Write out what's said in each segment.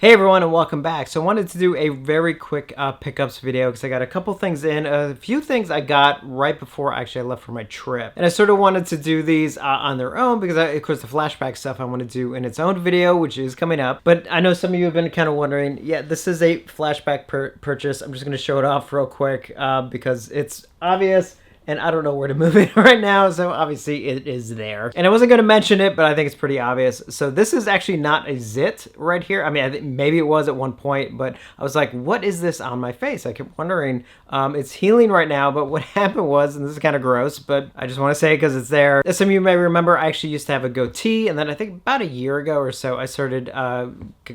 Hey everyone, and welcome back. So I wanted to do a very quick pickups video because I got a couple things in, a few things I got right before actually I left for my trip. And I sort of wanted to do these on their own because of course the flashback stuff I want to do in its own video, which is coming up. But I know some of you have been kind of wondering, yeah, this is a flashback purchase. I'm just going to show it off real quick because it's obvious. And I don't know where to move it right now, so obviously it is there. And I wasn't going to mention it, but I think it's pretty obvious. So this is actually not a zit right here. I mean, I think maybe it was at one point, but I was like, what is this on my face? I kept wondering. It's healing right now, but what happened was, and this is kind of gross, but I just want to say it because it's there. As some of you may remember, I actually used to have a goatee, and then I think about a year ago or so, I started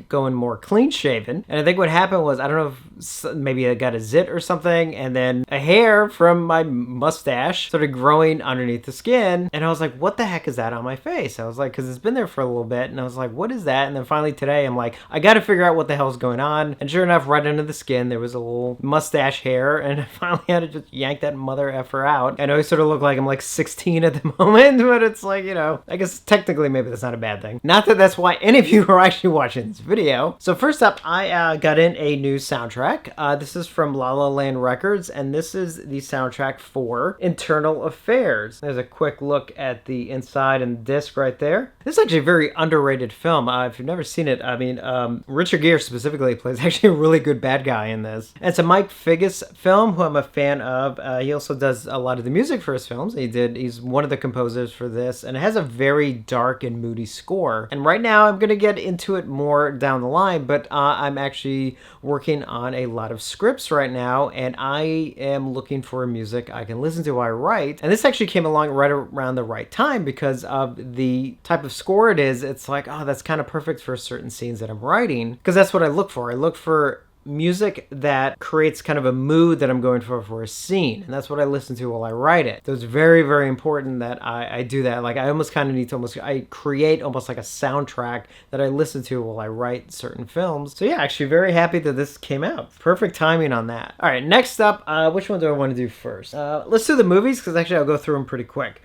going more clean shaven. And I think what happened was, I don't know if maybe I got a zit or something, and then a hair from my mustache started growing underneath the skin, and I was like, what the heck is that on my face? I was like, because it's been there for a little bit, and I was like, what is that? And then finally today I'm like, I gotta figure out what the hell's going on. And sure enough, right under the skin there was a little mustache hair, and I finally had to just yank that mother effer out. I know I sort of look like I'm like 16 at the moment, but it's like, you know, I guess technically maybe that's not a bad thing. Not that that's why any of you are actually watching this video. So first up, I got in a new soundtrack. This is from La La Land Records, and this is the soundtrack for Internal Affairs. There's a quick look at the inside and the disc right there. This is actually a very underrated film. If you've never seen it, I mean, Richard Gere specifically plays actually a really good bad guy in this. And it's a Mike Figgis film, who I'm a fan of. He also does a lot of the music for his films. He's one of the composers for this, and it has a very dark and moody score. And right now I'm going to get into it more down the line, but I'm actually working on a lot of scripts right now, and I am looking for music I can listen to while I write. And this actually came along right around the right time because of the type of score it is. It's like, oh, that's kind of perfect for certain scenes that I'm writing, because that's what I look for. I look for music that creates kind of a mood that I'm going for a scene, and that's what I listen to while I write it. So it's very, very important that I do that. Like, I almost kind of need to I create almost like a soundtrack that I listen to while I write certain films. So yeah, actually very happy that this came out. Perfect timing on that. All right, next up, which one do I want to do first? Let's do the movies, because actually I'll go through them pretty quick.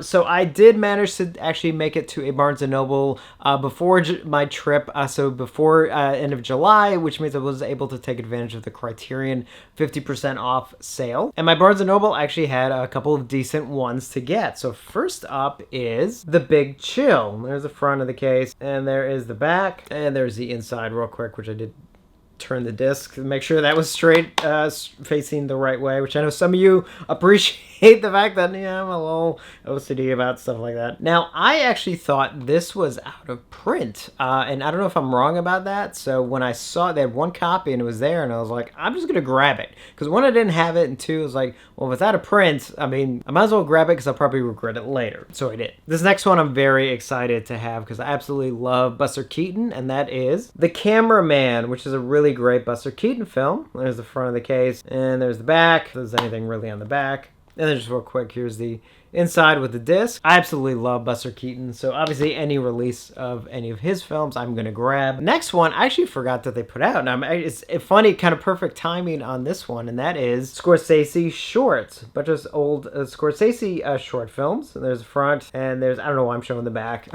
So I did manage to actually make it to a Barnes & Noble before my trip, so before end of July, which means I was able to take advantage of the Criterion 50% off sale. And my Barnes & Noble actually had a couple of decent ones to get. So first up is The Big Chill. There's the front of the case, and there is the back, and there's the inside real quick, which I did turn the disc to make sure that was straight, facing the right way, which I know some of you appreciate the fact that, yeah, I'm a little OCD about stuff like that. Now, I actually thought this was out of print, and I don't know if I'm wrong about that. So when I saw they had one copy and it was there, and I was like, I'm just gonna grab it, because one, I didn't have it, and two, I was like, well, if it's out of print, I mean, I might as well grab it because I'll probably regret it later. So I did. This next one I'm very excited to have because I absolutely love Buster Keaton, and that is The Cameraman, which is a really great Buster Keaton film. There's the front of the case, and there's the back, if there's anything really on the back. And then just real quick, here's the inside with the disc. I absolutely love Buster Keaton, so obviously any release of any of his films I'm gonna grab. Next one, I actually forgot that they put out. Now, it's funny, kind of perfect timing on this one, and that is Scorsese Shorts. But just old Scorsese short films. And there's the front, and there's, I don't know why I'm showing the back.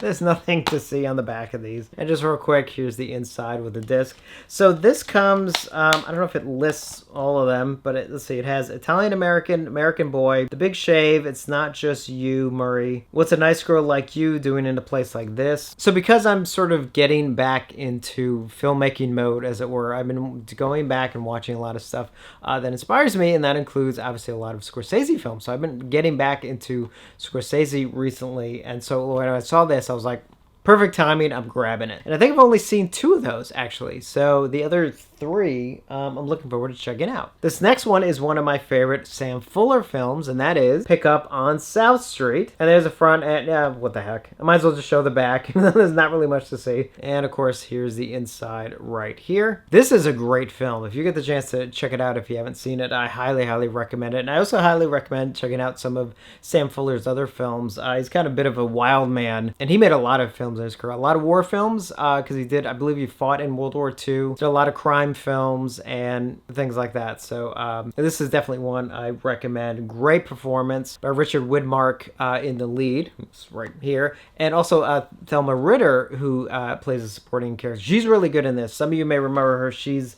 There's nothing to see on the back of these. And just real quick, here's the inside with the disc. So this comes, I don't know if it lists all of them, but let's see, it has Italian American, American Boy, The Big Shave, It's Not Just You, Murray, What's a Nice Girl Like You Doing in a Place Like This. So because I'm sort of getting back into filmmaking mode, as it were, I've been going back and watching a lot of stuff that inspires me, and that includes obviously a lot of Scorsese films. So I've been getting back into Scorsese recently, and so when I saw this, I was like, perfect timing, I'm grabbing it. And I think I've only seen 2 of those, actually. So the other 3, I'm looking forward to checking out. This next one is one of my favorite Sam Fuller films, and that is Pickup on South Street. And there's the front, and what the heck. I might as well just show the back. There's not really much to see. And of course, here's the inside right here. This is a great film. If you get the chance to check it out, if you haven't seen it, I highly, highly recommend it. And I also highly recommend checking out some of Sam Fuller's other films. He's kind of a bit of a wild man, and he made a lot of films films in his career. A lot of war films, because he did, I believe he fought in World War II. Did a lot of crime films and things like that. So this is definitely one I recommend. Great performance by Richard Widmark in the lead. It's right here. And also Thelma Ritter, who plays a supporting character. She's really good in this. Some of you may remember her. She's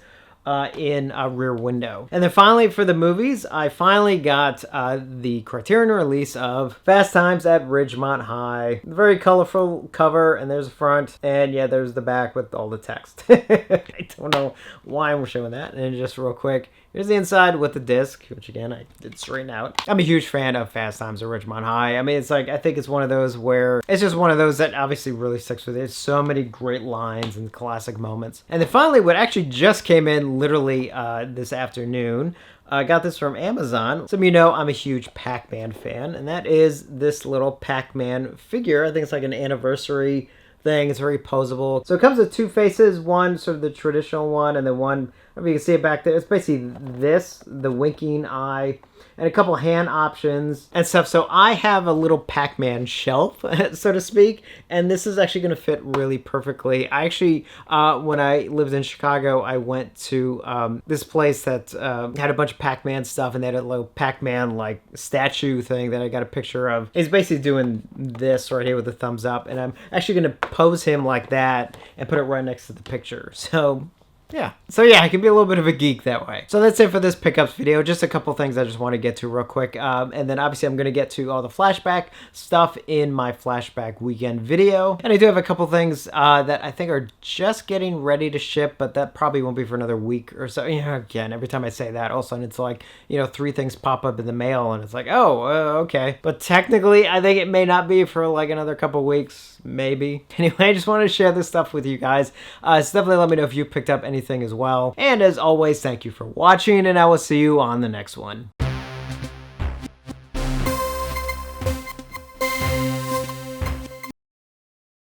in Rear Window. And then finally for the movies, I finally got the Criterion release of Fast Times at Ridgemont High. Very colorful cover, and there's the front, and yeah, there's the back with all the text. I don't know why I'm showing that. And just real quick, here's the inside with the disc, which again, I did straighten out. I'm a huge fan of Fast Times at Ridgemont High. I mean, it's like, I think it's one of those where, it's just one of those that obviously really sticks with it. There's so many great lines and classic moments. And then finally, what actually just came in literally this afternoon, I got this from Amazon. Some of you know I'm a huge Pac-Man fan, and that is this little Pac-Man figure. I think it's like an anniversary thing. It's very posable. So it comes with two faces, one sort of the traditional one, and then one, I don't know if you can see it back there. It's basically this, the winking eye, and a couple hand options and stuff. So I have a little Pac-Man shelf, so to speak, and this is actually going to fit really perfectly. I actually, when I lived in Chicago, I went to this place that had a bunch of Pac-Man stuff, and they had a little Pac-Man like statue thing that I got a picture of. He's basically doing this right here with the thumbs up, and I'm actually going to pose him like that and put it right next to the picture. So yeah. So yeah, I can be a little bit of a geek that way. So that's it for this pickups video. Just a couple things I just want to get to real quick. And then obviously I'm going to get to all the flashback stuff in my flashback weekend video. And I do have a couple things that I think are just getting ready to ship, but that probably won't be for another week or so. You know, again, every time I say that, all of a sudden it's like, you know, 3 things pop up in the mail and it's like, oh, okay. But technically, I think it may not be for like another couple weeks, maybe. Anyway, I just wanted to share this stuff with you guys. So definitely let me know if you picked up anything as well. And as always, thank you for watching, and I will see you on the next one.